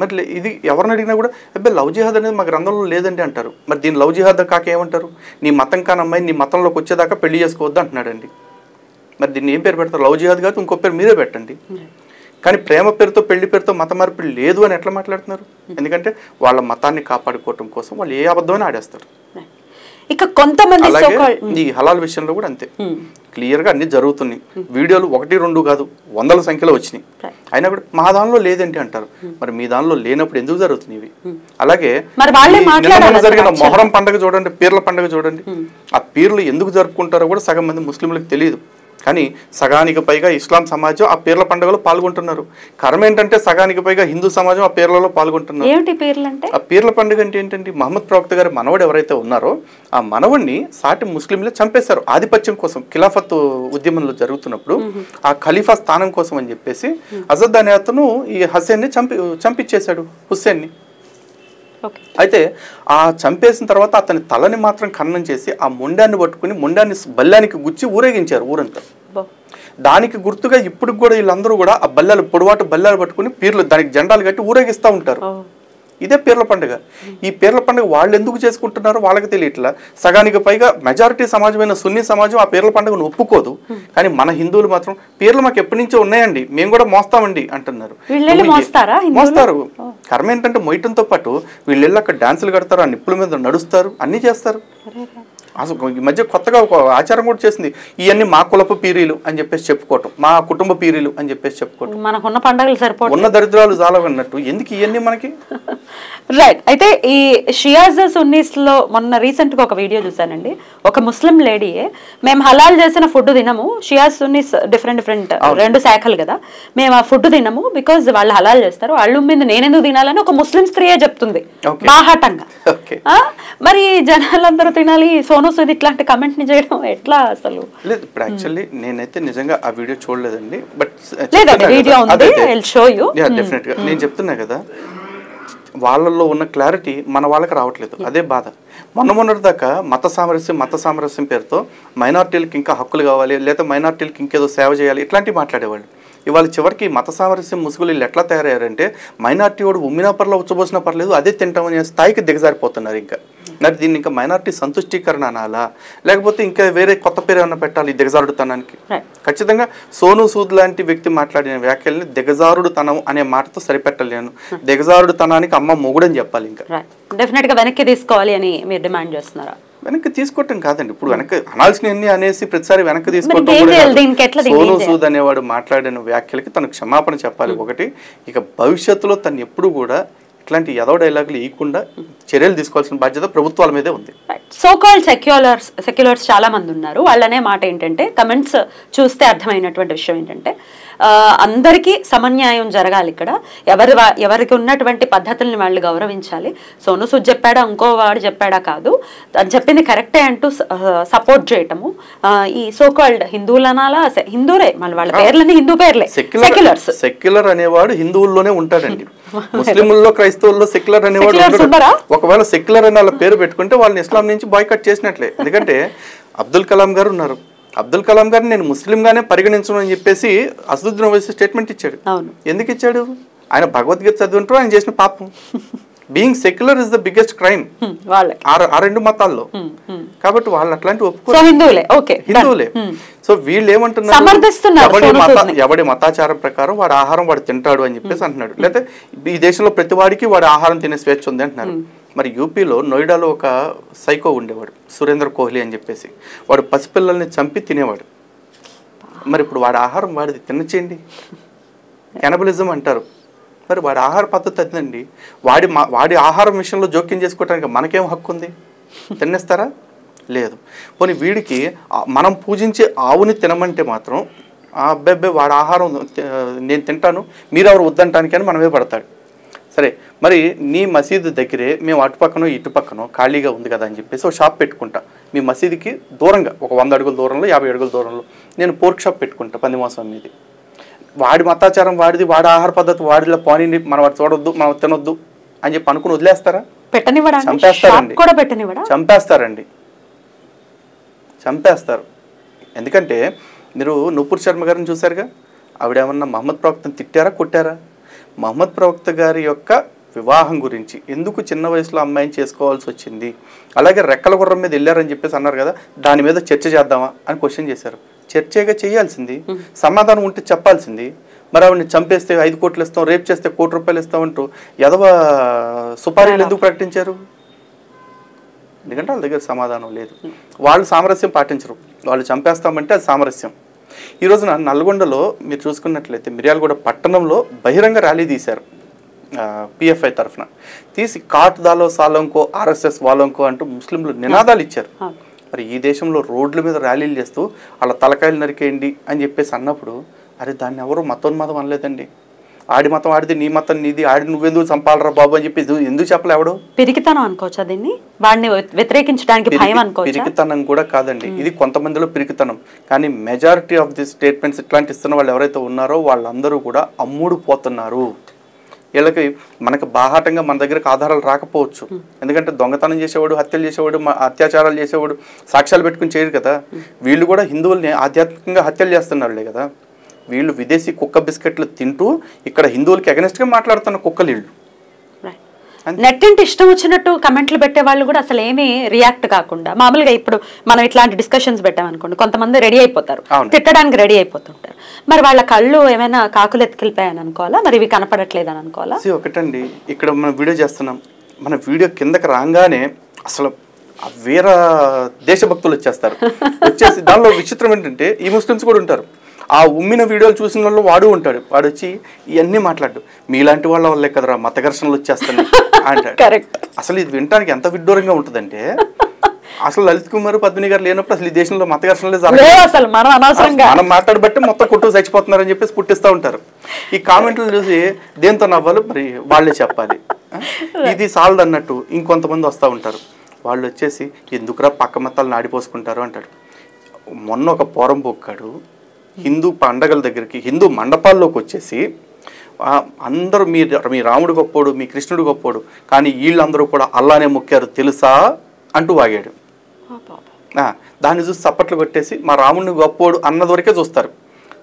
మరి ఇది ఎవరిని అడిగినా కూడా అబ్బాయి లవ్ జిహాద్ అనేది మా గ్రంథంలో లేదండి అంటారు. మరి దీని లవ్ జిహాద్ కాక ఏమంటారు? నీ మతం కాని అమ్మాయి నీ మతంలోకి వచ్చేదాకా పెళ్లి చేసుకోవద్దు అంటున్నాడండి. మరి దీన్ని ఏం పేరు పెడతారు? లవ్ జిహాద్ కాదు ఇంకో పేరు మీరే పెట్టండి. కానీ ప్రేమ పేరుతో పెళ్లి పేరుతో మత మార్పిడి లేదు అని ఎట్లా మాట్లాడుతున్నారు? ఎందుకంటే వాళ్ళ మతాన్ని కాపాడుకోవటం కోసం వాళ్ళు ఏ అబద్ధమైనా ఆడేస్తారు.
ఇక కొంతమంది
ఈ హలాల్ విషయంలో కూడా అంతే, క్లియర్గా అన్ని జరుగుతున్నాయి. వీడియోలు 1, 2 కాదు, వందల సంఖ్యలో వచ్చినాయి. అయినా కూడా మా దానిలో లేదంటే అంటారు. మరి మీ దానిలో లేనప్పుడు ఎందుకు జరుగుతున్నాయి ఇవి? అలాగే జరిగిన మొహరం పండుగ చూడండి, పీర్ల పండుగ చూడండి. ఆ పీర్లు ఎందుకు జరుపుకుంటారో కూడా సగం మంది ముస్లింలకు తెలియదు. కానీ సగానికి పైగా ఇస్లాం సమాజం ఆ పీర్ల పండుగలో పాల్గొంటున్నారు. కర్మ ఏంటంటే సగానికి పైగా హిందూ సమాజం ఆ పీర్లలో పాల్గొంటున్నారు. ఆ పీర్ల పండుగ అంటే ఏంటంటే మహమ్మద్ ప్రవక్త గారి మనవడు ఎవరైతే ఉన్నారో ఆ మనవడిని సాటి ముస్లింలే చంపేశారు ఆధిపత్యం కోసం. ఖిలాఫత్ ఉద్యమంలో జరుగుతున్నప్పుడు ఆ ఖలీఫా స్థానం కోసం అని చెప్పేసి అజద్ అనే అతను ఈ హుస్సేన్ని చంపించేశాడు హుస్సేన్ని. అయితే ఆ చంపేసిన తర్వాత అతని తలని మాత్రం ఖననం చేసి ఆ మొండాన్ని పట్టుకుని మొండాన్ని బల్లానికి గుచ్చి ఊరేగించారు ఊరంతా. దానికి గుర్తుగా ఇప్పుడు కూడా వీళ్ళందరూ కూడా ఆ బల్లాలు పొడవాటు బల్లాలు పట్టుకుని పీర్లు దానికి జెండాలు కట్టి ఊరేగిస్తూ ఉంటారు. ఇదే పీర్ల పండుగ. ఈ పీర్ల పండుగ వాళ్ళు ఎందుకు చేసుకుంటున్నారో వాళ్ళకి తెలియట్లా. సగానికి పైగా మెజారిటీ సమాజమైన సున్నీ సమాజం ఆ పీర్ల పండుగను ఒప్పుకోదు. కానీ మన హిందువులు మాత్రం పీర్లు మాకు ఎప్పటి నుంచో ఉన్నాయండి, మేము కూడా మోస్తామండి అంటున్నారు. మోస్తారు. కర్మ ఏంటంటే మొయ్యటంతో పాటు వీళ్ళు అక్కడ డాన్సులు కడతారు, ఆ నిప్పుల మీద నడుస్తారు, అన్నీ చేస్తారు. అసలు ఈ మధ్య కొత్తగా ఒక ఆచారం కూడా చేసింది, ఇవన్నీ మా కులపు పీరీలు అని చెప్పేసి చెప్పుకోవటం, మా కుటుంబ పీరీలు అని చెప్పేసి చెప్పుకోవటం.
మనకున్న పండుగలు సరిపోదు,
ఉన్న దరిద్రాలు చాలా అన్నట్టు. ఎందుకు ఇవన్నీ మనకి?
రైట్. అయితే ఈ షియాజ్ సున్నీస్ లో మొన్న రీసెంట్ గా ఒక వీడియో చూసానండి. ఒక ముస్లిం లేడీయే, మేము హలాల్ చేసిన ఫుడ్ తినము, షియాజ్ సున్నీస్ డిఫరెంట్ రెండు శాఖలు కదా, మేము ఆ ఫుడ్ తినము బికాజ్ వాళ్ళు హలాల్ చేస్తారు, వాళ్ళు మీద నేనెందుకు తినాలని ఒక ముస్లిం స్త్రీయే చెప్తుంది బాహాటంగా. మరి జనాలందరూ తినాలి, సోను సూద్ ఇట్లాంటి కమెంట్ ని చేయడం ఎట్లా అసలు?
లేదు, ఇప్పుడు యాక్చువల్లీ నేనైతే నిజంగా ఆ వీడియో చూడలేదండి. బట్
వీడియో ఉంది, ఐల్ షో యు.
డెఫినెట్ గా నేను చెప్తున్నా కదా, వాళ్ళల్లో ఉన్న క్లారిటీ మన వాళ్ళకి రావట్లేదు. అదే బాధ. మొన్నటి దాకా మత సామరస్యం పేరుతో మైనార్టీలకు ఇంకా హక్కులు కావాలి, లేదా మైనార్టీలకు ఇంకేదో సేవ చేయాలి, ఇట్లాంటివి మాట్లాడేవాళ్ళు. ఇవాళ చివరికి మత సామరస్యం ముసుగులు వీళ్ళు ఎట్లా తయారయ్యారంటే మైనార్టీ వాడు ఉమ్మినా పర్లేదు ఉచ్చబోసినా పర్లేదు అదే తింటామనే స్థాయికి దిగజారిపోతున్నారు. ఇంకా మరి దీన్ని ఇంకా మైనార్టీ సంతుష్టీకరణ అనాలా, లేకపోతే ఇంకా వేరే కొత్త పేరు ఏమైనా పెట్టాలి దిగజారుడుతనానికి? ఖచ్చితంగా సోను సూద్ లాంటి వ్యక్తి మాట్లాడిన వ్యాఖ్యల్ని దిగజారుడుతనం అనే మాటతో సరిపెట్టలేను. దిగజారుడుతనానికి అమ్మ మొగుడని చెప్పాలి. ఇంకా
డెఫినెట్ గా వెనక్కి తీసుకోవాలి అని మీరు డిమాండ్ చేస్తున్నారా?
వెనక్కి తీసుకోవటం కాదండి, ఇప్పుడు వెనక్కి అనాల్సినవన్నీ అనేసి ప్రతిసారి వెనక్కి తీసుకోవటం. సోను సూద్ అనేవాడు మాట్లాడిన వ్యాఖ్యలకి తను క్షమాపణ చెప్పాలి ఒకటి. ఇక భవిష్యత్తులో తను ఎప్పుడు కూడా ఇట్లాంటి ఎదో డైలాగులు ఇవ్వకుండా చర్యలు తీసుకోవాల్సిన బాధ్యత ప్రభుత్వాల మీదే ఉంది.
సో కాల్డ్ సెక్యులర్స్ చాలా మంది ఉన్నారు. వాళ్ళనే మాట ఏంటంటే, కమెంట్స్ చూస్తే అర్థమైనటువంటి విషయం ఏంటంటే, అందరికీ సమన్యాయం జరగాలి, ఇక్కడ ఎవరికి ఉన్నటువంటి పద్ధతుల్ని వాళ్ళు గౌరవించాలి. సోను సూద్ చెప్పాడా ఇంకో వాడు చెప్పాడా కాదు, అని చెప్పింది కరెక్టే అంటూ సపోర్ట్ చేయటము. ఈ సో కాల్డ్ హిందువులనాలా, హిందూలే మళ్ళీ వాళ్ళ పేర్లన్నీ హిందూ పేర్లే.
సెక్యులర్ అనేవాడు హిందువుల్లోనే ఉంటాడండి. ముస్లింల్లో క్రైస్తవుల్లో సెక్యులర్ అనేవాడు. ఒకవేళ సెక్యులర్ అని వాళ్ళ పేరు పెట్టుకుంటే వాళ్ళని ఇస్లాం నుంచి బాయ్కట్ చేసినట్లే. ఎందుకంటే అబ్దుల్ కలాం గారు ఉన్నారు, అబ్దుల్ కలాం గారిని నేను ముస్లింగానే పరిగణించను అని చెప్పేసి అసదుద్దీన్ ఓవైసీ స్టేట్మెంట్ ఇచ్చాడు. ఎందుకు ఇచ్చాడు? ఆయన భగవద్గీత చదివింటారు, ఆయన చేసిన పాపం. Being secular is the biggest crime ఆ రెండు మతాల్లో. కాబట్టి వాళ్ళు అట్లాంటి హిందువులే. సో వీళ్ళు ఏమంటున్నారు, ఎవడి మతాచారం ప్రకారం వాడి ఆహారం వాడు తింటాడు అని చెప్పేసి అంటున్నాడు. లేకపోతే ఈ దేశంలో ప్రతి వాడికి వాడి ఆహారం తినే స్వేచ్ఛ ఉంది అంటున్నారు. మరి యూపీలో నోయిడాలో ఒక సైకో ఉండేవాడు, సురేంద్ర కోహ్లీ అని చెప్పేసి. వాడు పసిపిల్లల్ని చంపి తినేవాడు. మరి ఇప్పుడు వాడి ఆహారం వాడిది తినచేయండి, కెనబలిజం అంటారు. మరి వాడి ఆహార పద్ధతి అదండి. వాడి ఆహారం విషయంలో జోక్యం చేసుకోవడానికి మనకేం హక్కు ఉంది? తినేస్తారా? లేదు. పోనీ వీడికి మనం పూజించే ఆవుని తినమంటే మాత్రం అబ్బాయి వాడి ఆహారం నేను తింటాను, మీరెవరు వద్దంటానికి అని మనమే పడతాడు. సరే మరి నీ మసీదు దగ్గరే మేము అటు పక్కనో ఇటు పక్కనో ఖాళీగా ఉంది కదా అని చెప్పేసి ఒక షాప్ పెట్టుకుంటా. మీ మసీదుకి దూరంగా ఒక 100 అడుగుల దూరంలో 50 అడుగుల దూరంలో నేను పోర్క్ షాప్ పెట్టుకుంటా. పంది మాంసం మీది వాడి మతాచారం వాడిది, వాడి ఆహార పద్ధతి వాడిలో పోనీ మనం వాడు చూడొద్దు మనం తినొద్దు అని చెప్పి అనుకుని వదిలేస్తారా? చంపేస్తారు. ఎందుకంటే మీరు నూపూర్ శర్మ గారిని చూశారుగా, ఆవిడేమన్నా మహమ్మద్ ప్రవక్తను తిట్టారా కొట్టారా? మహమ్మద్ ప్రవక్త గారి యొక్క వివాహం గురించి ఎందుకు చిన్న వయసులో అమ్మాయిని చేసుకోవాల్సి వచ్చింది, అలాగే రెక్కల గుర్రం మీద వెళ్ళారని చెప్పేసి అన్నారు కదా, దాని మీద చర్చ చేద్దామా అని క్వశ్చన్ చేశారు. చర్చగా చేయాల్సింది, సమాధానం ఉంటే చెప్పాల్సింది. మరి ఆవిడని చంపేస్తే 5 కోట్లు ఇస్తాం, రేపు చేస్తే 1 కోటి రూపాయలు ఇస్తామంటూ ఎదవ సుపారీలు ఎందుకు ప్రకటించారు? ఎందుకంటే వాళ్ళ దగ్గర సమాధానం లేదు. వాళ్ళు సామరస్యం పాటించరు, వాళ్ళు చంపేస్తామంటే అది సామరస్యం. ఈ రోజున నల్గొండలో మీరు చూసుకున్నట్లయితే మిర్యాలగూడ పట్టణంలో బహిరంగ ర్యాలీ తీశారు పిఎఫ్ఐ తరఫున. తీసి కాట్ దాలో సాలంకో ఆర్ఎస్ఎస్ వాలంకో అంటూ ముస్లింలు నినాదాలు ఇచ్చారు. మరి ఈ దేశంలో రోడ్ల మీద ర్యాలీలు చేస్తూ వాళ్ళ తలకాయలు నరికేయండి అని చెప్పేసి అన్నప్పుడు, అరే దాన్ని ఎవరు మతోన్మాదం అనలేదండి. ఆడి మతం ఆడిది, నీ మతం నీది, ఆడి నువ్వెందుకు చంపాలరా బాబు అని చెప్పి ఎందుకు చెప్పలే ఎవడు?
పిరికితనం అనుకోవచ్చా దీన్ని? వాడిని వ్యతిరేకించడానికి భయం అనుకోవచ్చా?
పిరికితనం కూడా కాదండి, ఇది కొంతమందిలో పిరికితనం. కానీ మెజారిటీ ఆఫ్ ది స్టేట్మెంట్స్ ఇట్లాంటి ఇస్తున్న వాళ్ళు ఎవరైతే ఉన్నారో వాళ్ళందరూ కూడా అమ్ముడు పోతున్నారు. వీళ్ళకి మనకు బాహాటంగా మన దగ్గరకు ఆధారాలు రాకపోవచ్చు, ఎందుకంటే దొంగతనం చేసేవాడు, హత్యలు చేసేవాడు, అత్యాచారాలు చేసేవాడు సాక్ష్యాలు పెట్టుకుని చేయరు కదా. వీళ్ళు కూడా హిందువుల్ని ఆధ్యాత్మికంగా హత్యలు చేస్తున్నారులే కదా. వీళ్ళు విదేశీ కుక్క బిస్కెట్లు తింటూ ఇక్కడ హిందువులకి అగెనిస్ట్గా మాట్లాడుతున్న కుక్కలు వీళ్ళు.
నెట్టింటి ఇష్టం వచ్చినట్టు కమెంట్లు పెట్టే వాళ్ళు కూడా అసలు ఏమీ రియాక్ట్ కాకుండా, మామూలుగా ఇప్పుడు మనం ఇట్లాంటి డిస్కషన్స్ పెట్టామనుకోండి, కొంతమంది రెడీ అయిపోతారు, తిట్టడానికి రెడీ అయిపోతుంటారు. మరి వాళ్ళ కళ్ళు ఏమైనా కాకులు ఎత్తుకెళ్ళిపోయాయని అనుకోవాలా, మరి ఇవి కనపడట్లేదు అని అనుకోవాలా?
ఒకటండి, ఇక్కడ మనం వీడియో చేస్తున్నాం, మన వీడియో కిందకి రాగానే అసలు వేరే దేశభక్తులు వచ్చేస్తారు. వచ్చేసి దానిలో విచిత్రం ఏంటంటే ఈ ముస్లిమ్స్ కూడా ఉంటారు. ఆ ఉమ్మిన వీడియోలు చూసిన వాళ్ళు వాడు ఉంటాడు, వాడు వచ్చి ఇవన్నీ మాట్లాడు, మీలాంటి వాళ్ళ వల్లే కదరా మత ఘర్షణలు వచ్చేస్తాయి అంటాడు. అసలు ఇది వినడానికి ఎంత విడ్డూరంగా ఉంటుందంటే, అసలు లలిత్ కుమార్ పద్మిని గారు లేనప్పుడు అసలు ఈ దేశంలో మత ఘర్షణలే జరగదు. మనం మాట్లాడబట్టి మొత్తం కుట్టు చచ్చిపోతున్నారని చెప్పేసి పుట్టిస్తూ ఉంటారు. ఈ కామెంట్లు చూసి దేంతో నవ్వాలి మరి వాళ్ళే చెప్పాలి. ఇది సాల్డ్ అన్నట్టు ఇంకొంతమంది వస్తూ ఉంటారు, వాళ్ళు వచ్చేసి ఎందుకురా పక్క మతాలను ఆడిపోసుకుంటారు అంటాడు. మొన్న ఒక పోరం బొక్కాడు హిందూ పండగల దగ్గరికి, హిందూ మండపాల్లోకి వచ్చేసి అందరూ మీ రాముడు గొప్పోడు, మీ కృష్ణుడు గొప్పోడు, కానీ వీళ్ళందరూ కూడా అల్లానే మొక్కారు తెలుసా అంటూ వాగాడు. దాన్ని చూసి చప్పట్లు కొట్టేసి మా రాముడిని గొప్పోడు అన్నది వరకే చూస్తారు,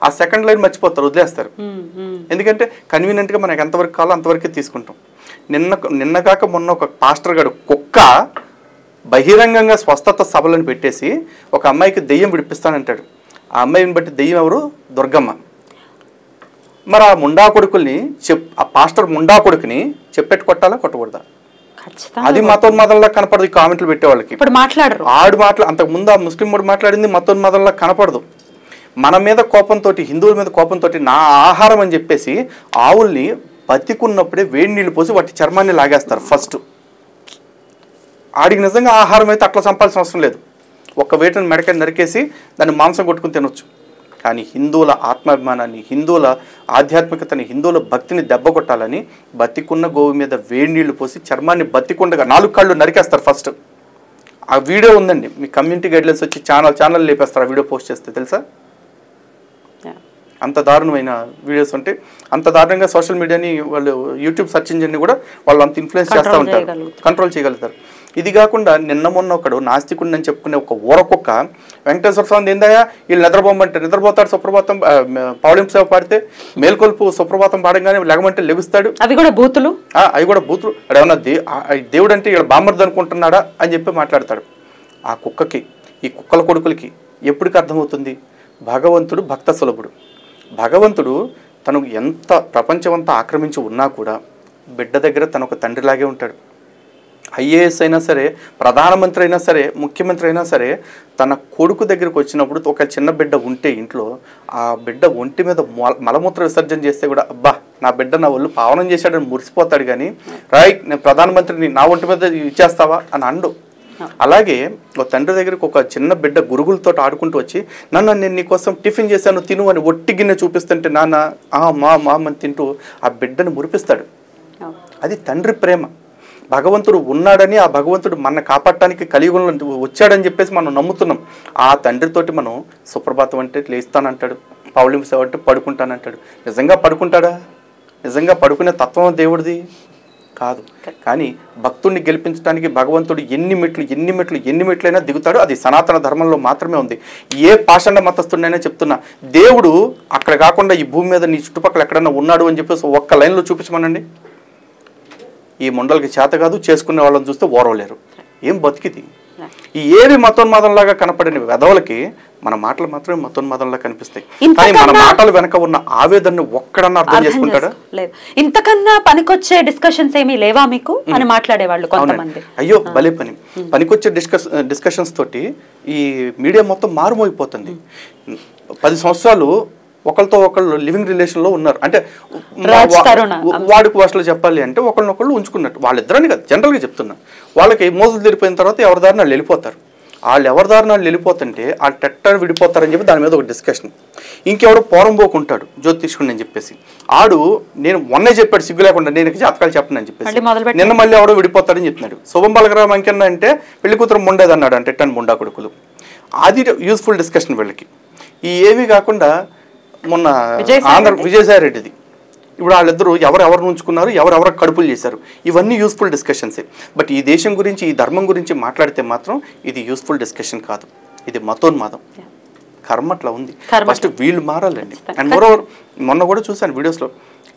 ఆ సెకండ్ లైన్ మర్చిపోతారు, వదిలేస్తారు. ఎందుకంటే కన్వీనియంట్గా మనకు ఎంతవరకు కావాలో అంతవరకే తీసుకుంటాం. నిన్నగాక మొన్న ఒక పాస్టర్ గారు కుక్క బహిరంగంగా స్వస్థత సభలను పెట్టేసి ఒక అమ్మాయికి దెయ్యం విడిపిస్తానంటాడు. ఆ అమ్మాయిని బట్టి దెయ్యం ఎవరు? దుర్గమ్మ. మరి ఆ ముండా కొడుకుల్ని ఆ పాస్టర్ ముండా కొడుకుని చెప్పెట్టు కొట్టాలా కొట్టకూడదా? అది మతోన్మాదంలా కనపడదు. ఈ కామెంట్లు పెట్టే వాళ్ళకి అంతకు ముందు ఆ ముస్లిం వాడు మాట్లాడింది మతోన్మాదంలా కనపడదు. మన మీద కోపంతో, హిందువుల మీద కోపంతో నా ఆహారం అని చెప్పేసి ఆవుల్ని బతికున్నప్పుడే వేడి నీళ్ళు పోసి వాటి చర్మాన్ని లాగేస్తారు ఫస్ట్. ఆడికి నిజంగా ఆహారం అయితే అట్లా చంపాల్సిన అవసరం లేదు, ఒక్క వేటను మెడకాయ నరికేసి దాన్ని మాంసం కొట్టుకుని తినొచ్చు. కానీ హిందువుల ఆత్మాభిమానాన్ని, హిందువుల ఆధ్యాత్మికతని, హిందువుల భక్తిని దెబ్బ కొట్టాలని బతికున్న గోవు మీద వేడి నీళ్లు పోసి చర్మాన్ని బతికుండగా 4 కళ్ళు నరికేస్తారు ఫస్ట్. ఆ వీడియో ఉందండి, మీ కమ్యూనిటీ గైడ్లైన్స్ వచ్చి ఛానల్ లేపేస్తారు ఆ వీడియో పోస్ట్ చేస్తే, తెలుసా? అంత దారుణమైన వీడియోస్ ఉంటే, అంత దారుణంగా సోషల్ మీడియాని వాళ్ళు యూట్యూబ్ సెర్చ్ ఇంజిన్ని కూడా వాళ్ళు అంత ఇన్ఫ్లుయెన్స్ చేస్తూ ఉంటారు, కంట్రోల్ చేయగలుగుతారు. ఇది కాకుండా నిన్న మొన్న ఒకడు నాస్తికుడిని అని చెప్పుకునే ఒక ఊరకొక్క వెంకటేశ్వర స్వామి ఏందయ్యా వీళ్ళు నిద్రపోమంటే నిద్రపోతాడు, సుప్రభాతం పౌళింపు సేవ పాడితే మేల్కొల్పు సుప్రభాతం పాడంగానే లెగమంటే లెగుస్తాడు. అవి కూడా బూతులు. అడేమన్నా దేవుడు అంటే ఇక్కడ బామ్మర్ది అనుకుంటున్నాడా అని చెప్పి మాట్లాడతాడు. ఆ కుక్కకి, ఈ కుక్కల కొడుకులకి ఎప్పటికి అర్థమవుతుంది భగవంతుడు భక్త సులభుడు. భగవంతుడు తను ఎంత ప్రపంచమంతా ఆక్రమించి ఉన్నా కూడా బిడ్డ దగ్గర తను ఒక తండ్రిలాగే ఉంటాడు. ఐఏఎస్ అయినా సరే, ప్రధానమంత్రి అయినా సరే, ముఖ్యమంత్రి అయినా సరే, తన కొడుకు దగ్గరికి వచ్చినప్పుడు ఒక చిన్న బిడ్డ ఉంటే ఇంట్లో ఆ బిడ్డ ఒంటి మీద మలమూత్ర విసర్జన చేస్తే కూడా అబ్బా నా బిడ్డ నా ఒళ్ళు పావనం చేశాడని మురిసిపోతాడు. కానీ రైట్ నేను ప్రధానమంత్రిని నా ఒంటి మీద ఇచ్చేస్తావా అని అండు. అలాగే ఒక తండ్రి దగ్గరికి ఒక చిన్న బిడ్డ గురుగులతో ఆడుకుంటూ వచ్చి నాన్న నేను నీకోసం టిఫిన్ చేశాను తిను అని ఒట్టి గిన్నె చూపిస్తుంటే నాన్న మా అని తింటూ ఆ బిడ్డను మురిపిస్తాడు. అది తండ్రి ప్రేమ. భగవంతుడు ఉన్నాడని, ఆ భగవంతుడు మన కాపాడటానికి కలియుగంలో వచ్చాడని చెప్పేసి మనం నమ్ముతున్నాం. ఆ తండ్రితోటి మనం సుప్రభాతం అంటే లేస్తానంటాడు, పౌర్ణమి సేవ అంటే పడుకుంటానంటాడు. నిజంగా పడుకుంటాడా? నిజంగా పడుకునే తత్వం దేవుడిది కాదు. కానీ భక్తుడిని గెలిపించడానికి భగవంతుడు ఎన్ని మెట్లైనా దిగుతాడు. అది సనాతన ధర్మంలో మాత్రమే ఉంది. ఏ పాషండ మతస్థుడినైనా చెప్తున్నా, దేవుడు అక్కడ కాకుండా ఈ భూమి మీద నీ చుట్టుపక్కల ఎక్కడన్నా ఉన్నాడు అని చెప్పేసి ఒక్క లైన్లో చూపించమనండి. ఈ ముండలకి చేత కాదు, చేసుకునే వాళ్ళని చూస్తే ఓరవలేరు. ఏం బతికిది? ఈ ఏవి మతోన్మాదంలాగా కనపడిన వెధవలకి మన మాటలు మాత్రమే మతోన్మాదంలా కనిపిస్తాయి. కానీ మన మాటల వెనక ఉన్న ఆవేదనని ఒక్కడన్నా అర్థం చేసుకుంటాడా?
లేదు. ఇంతకన్నా పనికొచ్చే డిస్కషన్స్ ఏమీ లేవా మీకు అని మాట్లాడేవాళ్ళు కొంతమంది.
అయ్యో భలే పని. పనికొచ్చే డిస్కషన్స్ తోటి ఈ మీడియా మొత్తం మారుమోగిపోతుంది. 10 సంవత్సరాలు ఒకరితో ఒకళ్ళు లివింగ్ రిలేషన్లో ఉన్నారు అంటే వాడికి అసలు చెప్పాలి అంటే ఒకళ్ళనొకళ్ళు ఉంచుకున్నట్టు. వాళ్ళిద్దరని కదా, జనరల్గా చెప్తున్నా. వాళ్ళకి మోజులు తెరిపోయిన తర్వాత ఎవరి దారిని వాళ్ళు వెళ్ళిపోతారు. వాళ్ళు ఎవరి దారిని వాళ్ళు వెళ్ళిపోతుంటే వాళ్ళు టెట్టర్ విడిపోతారని చెప్పి దాని మీద ఒక డిస్కషన్. ఇంకెవడో పోరంబోకుంటాడు జ్యోతిష్కుని అని చెప్పేసి, ఆడు నేను మొన్నే చెప్పాడు సిగ్గు లేకుండా నేను జాతకాలు చెప్పను అని చెప్పేసి, నిన్న మళ్ళీ ఎవడో విడిపోతాడని చెప్తున్నాడు. శుభం బలగరామ అంకెన్న అంటే పెళ్లి కూతురు ముండేది అన్నాడు అంటే టెన్ ముండా కొడుకులు. అది యూస్ఫుల్ డిస్కషన్ వీళ్ళకి. ఈ ఏమీ కాకుండా మొన్న విజయసాయి రెడ్డిది, ఇప్పుడు వాళ్ళిద్దరూ ఎవరెవరు ఉంచుకున్నారు, ఎవరెవరు కడుపులు చేశారు, ఇవన్నీ యూస్ఫుల్ డిస్కషన్సే. బట్ ఈ దేశం గురించి, ఈ ధర్మం గురించి మాట్లాడితే మాత్రం ఇది యూస్ఫుల్ డిస్కషన్ కాదు, ఇది మతోన్మాదం. కర్మ అట్లా ఉంది. ఫస్ట్ వీళ్ళు మారాలండి. అండ్ మోరోవర్ మొన్న కూడా చూశాను వీడియోస్లో,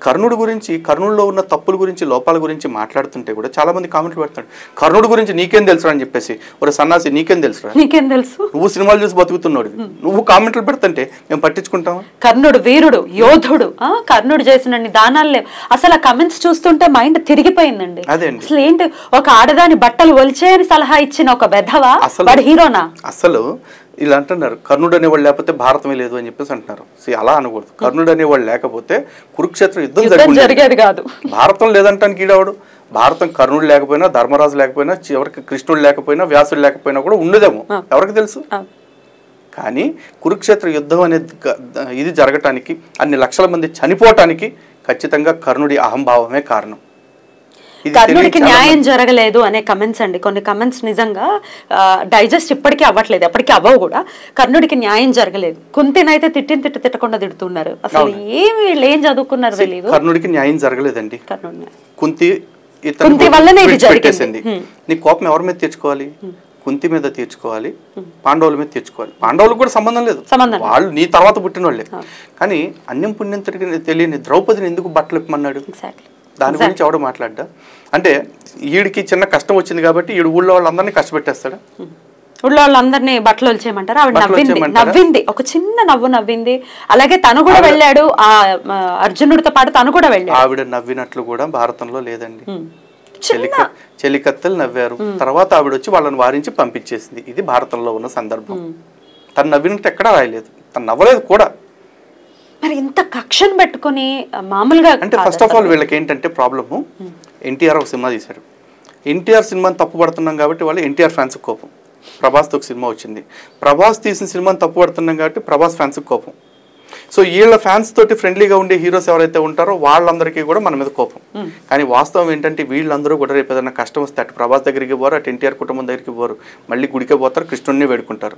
కర్ణుడి గురించి, కర్ణుడిలో ఉన్న తప్పుల గురించి, లోపాల గురించి మాట్లాడుతుంటే కూడా చాలా మంది కామెంట్లు పెడతాడు, కర్ణుడి గురించి నీకేం తెలుసు అని చెప్పేసి. ఒక సన్నాసి నీకేం తెలుసు,
నీకేం తెలుసు,
నువ్వు సినిమాలు చూసి బతుకుతున్నాడు, నువ్వు కామెంట్లు పెడుతుంటే మేము పట్టించుకుంటావా?
కర్ణుడు వీరుడు, యోధుడు, కర్ణుడు చేసిన దానాలు లేవు. అసలు ఆ కమెంట్స్ చూస్తుంటే మైండ్ తిరిగిపోయిందండి. అసలు ఏంటి, ఒక ఆడదాని బట్టలు ఒలిచేయని సలహా ఇచ్చిన ఒక వెధవా వాడు హీరోనా?
అసలు ఇలా అంటున్నారు, కర్ణుడు అనేవాళ్ళు లేకపోతే భారతమే లేదు అని చెప్పేసి అంటున్నారు. అలా అనకూడదు. కర్ణుడు అనేవాళ్ళు లేకపోతే కురుక్షేత్ర యుద్ధం
జరిగేది కాదు.
భారతం లేదంటానికి ఈడవాడు. భారతం కర్ణుడు లేకపోయినా, ధర్మరాజు లేకపోయినా, చివరికి కృష్ణుడు లేకపోయినా, వ్యాసుడు లేకపోయినా కూడా ఉండదేమో, ఎవరికి తెలుసు. కానీ కురుక్షేత్ర యుద్ధం అనేది ఇది జరగటానికి, అన్ని లక్షల మంది చనిపోవటానికి ఖచ్చితంగా కర్ణుడి అహంభావమే కారణం.
కర్ణుడికి న్యాయం జరగలేదు అనే కమెంట్స్ అండి. కొన్ని కమెంట్స్ నిజంగా డైజెస్ట్ ఇప్పటికీ అవ్వట్లేదు, ఎప్పటికీ అవ్వవు కూడా. కర్ణుడికి న్యాయం జరగలేదు. కుంతినైతే తిట్టకుండా తిడుతున్నారు. అసలు వీళ్ళు ఏం చదువుకున్నారు తెలియదు.
కర్ణుడికి న్యాయం జరగలేదండి.
కుంతి
వల్లనే పెట్టేసింది. నీ కోపం ఎవరి మీద తీర్చుకోవాలి? కుంతి మీద తీర్చుకోవాలి, పాండవుల మీద తీర్చుకోవాలి. పాండవులకు కూడా సంబంధం లేదు, వాళ్ళు నీ తర్వాత పుట్టిన వాళ్ళే. కానీ అన్యం పుణ్యం తెలియని ద్రౌపదిని ఎందుకు బట్టలు ఇప్పమన్నాడు? దాని గురించి ఎవడు మాట్లాడ్డా? అంటే వీడికి చిన్న కష్టం వచ్చింది కాబట్టి వీడు ఊళ్ళో వాళ్ళందరినీ కష్టపెట్టేస్తాడు.
ఊళ్ళో వాళ్ళందరినీ బట్టలు వచ్చేయమంటారు. ఆవిడ నవ్వింది, ఒక చిన్న నవ్వు నవ్వింది. అలాగే తను కూడా వెళ్ళాడు, ఆ అర్జునుడితో పాటు తను కూడా వెళ్ళాడు.
ఆవిడ నవ్వినట్లు కూడా భారతంలో లేదండి. చెలికత్తెలు నవ్వారు, తర్వాత ఆవిడ వచ్చి వాళ్ళని వారించి పంపించేసింది. ఇది భారతంలో ఉన్న సందర్భం. తను నవ్వినట్టు ఎక్కడా రాయలేదు, తను నవ్వలేదు కూడా.
మరి ఇంత కక్షను పెట్టుకుని మామూలుగా
అంటే ఫస్ట్ ఆఫ్ ఆల్ వీళ్ళకి ఏంటంటే ప్రాబ్లము, ఎన్టీఆర్ ఒక సినిమా తీశాడు. ఎన్టీఆర్ సినిమాని తప్పు పడుతున్నాం కాబట్టి వాళ్ళు ఎన్టీఆర్ ఫ్యాన్స్ కోపం. ప్రభాస్తో ఒక సినిమా వచ్చింది, ప్రభాస్ తీసిన సినిమాని తప్పు పడుతున్నాం కాబట్టి ప్రభాస్ ఫ్యాన్స్ కోపం. సో వీళ్ళ ఫ్యాన్స్ తోటి ఫ్రెండ్లీగా ఉండే హీరోస్ ఎవరైతే ఉంటారో వాళ్ళందరికీ కూడా మన మీద కోపం. కానీ వాస్తవం ఏంటంటే వీళ్ళందరూ కూడా రేపు ఏదైనా కష్టం వస్తే అటు ప్రభాస్ దగ్గరికి పోరు, అటు ఎన్టీఆర్ కుటుంబం దగ్గరికి పోరు, మళ్ళీ గుడికే పోతారు, కృష్ణుడిని వేడుకుంటారు.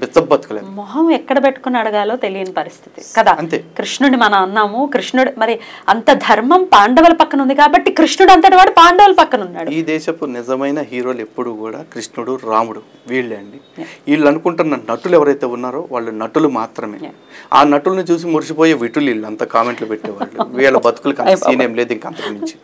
బిచ్చం బతుకులేదు.
మొహం ఎక్కడ పెట్టుకుని అడగాలో తెలియని పరిస్థితి కదా.
అంతే.
కృష్ణుడిని మనం అన్నాము, కృష్ణుడు మరి అంత ధర్మం పాండవుల పక్కన ఉంది కాబట్టి కృష్ణుడు అంతటి వాడు పాండవుల పక్కన ఉన్నాడు.
ఈ దేశపు నిజమైన హీరోలు ఎప్పుడు కూడా కృష్ణుడు, రాముడు వీళ్ళే అండి. వీళ్ళు అనుకుంటున్న నటులు ఎవరైతే ఉన్నారో వాళ్ళు నటులు మాత్రమే. ఆ నటుల్ని చూసి మురిసిపోయే విటులు వీళ్ళు అంత కామెంట్లు పెట్టేవాళ్ళు. వీళ్ళ బతుకులకి అంత సీన్ ఏం లేదు ఇంకా అంతకు మించి.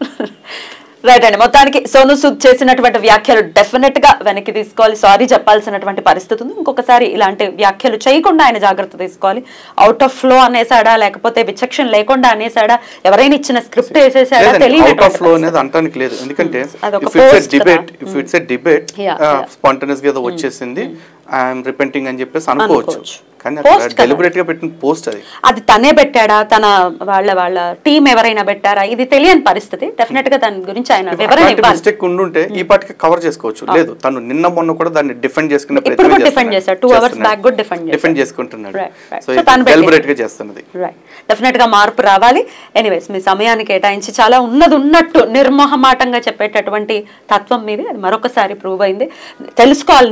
రైట్ అండి, మొత్తానికి సోను సూద్ చేసినటువంటి వ్యాఖ్యలు డెఫినెట్ గా వెనక్కి తీసుకోవాలి, సారీ చెప్పాల్సినటువంటి పరిస్థితి ఉంది. ఇంకొకసారి ఇలాంటి వ్యాఖ్యలు చేయకుండా ఆయన జాగ్రత్త తీసుకోవాలి. అవుట్ ఆఫ్ ఫ్లో అనేసాడా, లేకపోతే విచక్షణ లేకుండా అనేసాడా, ఎవరైనా ఇచ్చిన స్క్రిప్ట్ వేసేసాడా తెలియదు.
అవుట్ ఆఫ్ ఫ్లో అనేది అంటానికి లేదు, ఎందుకంటే డిబేట్ స్పాంటేనియస్ గా వచ్చేసింది, ఐఎమ్ రిపెంటింగ్ అని చెప్పేసి అనుకోవచ్చు. కానీ అక్కడ డెలిబరేట్ గా పెట్టిన పోస్ట్
అది తనే పెట్టాడా, తన వాళ్ళ టీం ఎవరైనా పెట్టారా, ఇది తెలియని పరిస్థితి. డెఫినెట్ గా దాని గురించి ఆయన వివరణ ఇవ్వాలి.
మిస్టేక్ ఉండుంటే ఈ పాటికి కవర్ చేసుకోవచ్చు. లేదు, తను నిన్న మొన్న కూడా దాన్ని డిఫెండ్ చేసుకునే
ఇప్పుడు కూడా డిఫెండ్ చేశాడు. 2 hours బ్యాక్ కూడా డిఫెండ్
చేసుకుంటున్నాడు.
సో తను
డెలిబరేట్ గా చేస్తున్నది.
డెఫినెట్ గా మార్పు రావాలి. ఎనీవేస్, మీ సమయాన్ని కేటాయించి చాలా ఉన్నట్టు నిర్మోహమాటంగా చెప్పేటటువంటి తత్వం మీది. అది మరొకసారి ప్రూవ్ అయింది.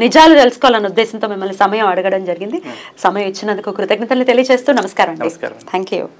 నిజాలు తెలుసుకోవాలన్న ఉద్దేశంతో మిమ్మల్ని సమయం అడగడం జరిగింది. సమయం ఇచ్చినందుకు కృతజ్ఞతలు తెలియజేస్తూ నమస్కారం అండి.
నమస్కారం.
Thank you.